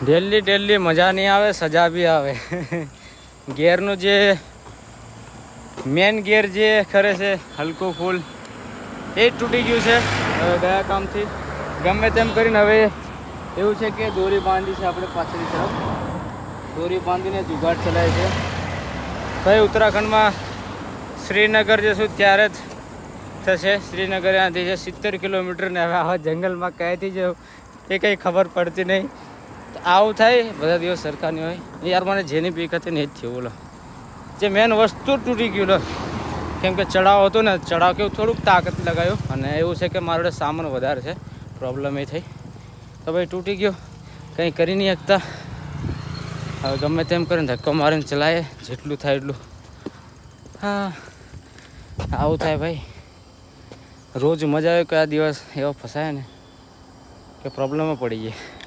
Daily daily મજા નહીં આવે, સજા બી આવે. ગેરનું જે મેન ગેર જે ખરે છે હલકું ફૂલ એ જ તૂટી ગયું છે હવે ગયા કામથી. ગમે તેમ કરીને હવે એવું છે કે દોરી બાંધી છે આપણે પાછળની તરફ, દોરી બાંધીને જુગાડ ચલાવે છે. ભાઈ ઉત્તરાખંડમાં શ્રીનગર જશું ત્યારે જ થશે. શ્રીનગર ત્યાંથી છે 70 કિલોમીટર ને હવે આવા જંગલમાં કયાથી જવું એ કંઈ ખબર પડતી નહીં. આવું થાય બધા દિવસ સરકારની હોય યાર. મને જેની બીક હતી ને એ જ થયું. બોલો જે મેન વસ્તુ તૂટી ગયું લો, કેમ કે ચડાવ હતો ને, ચડાવ કેવું થોડુંક તાકાત લગાવ્યું અને એવું છે કે મારો સામાન વધારે છે, પ્રોબ્લેમ એ થઈ તો ભાઈ તૂટી ગયો, કંઈ કરી નહીં શકતા. હવે ગમે તેમ કરીને ધક્કો મારીને ચલાવે જેટલું થાય એટલું. હા આવું થાય ભાઈ. રોજ મજા આવે કે આ દિવસ એવો ફસાય ને કે પ્રોબ્લેમમાં પડી જાય.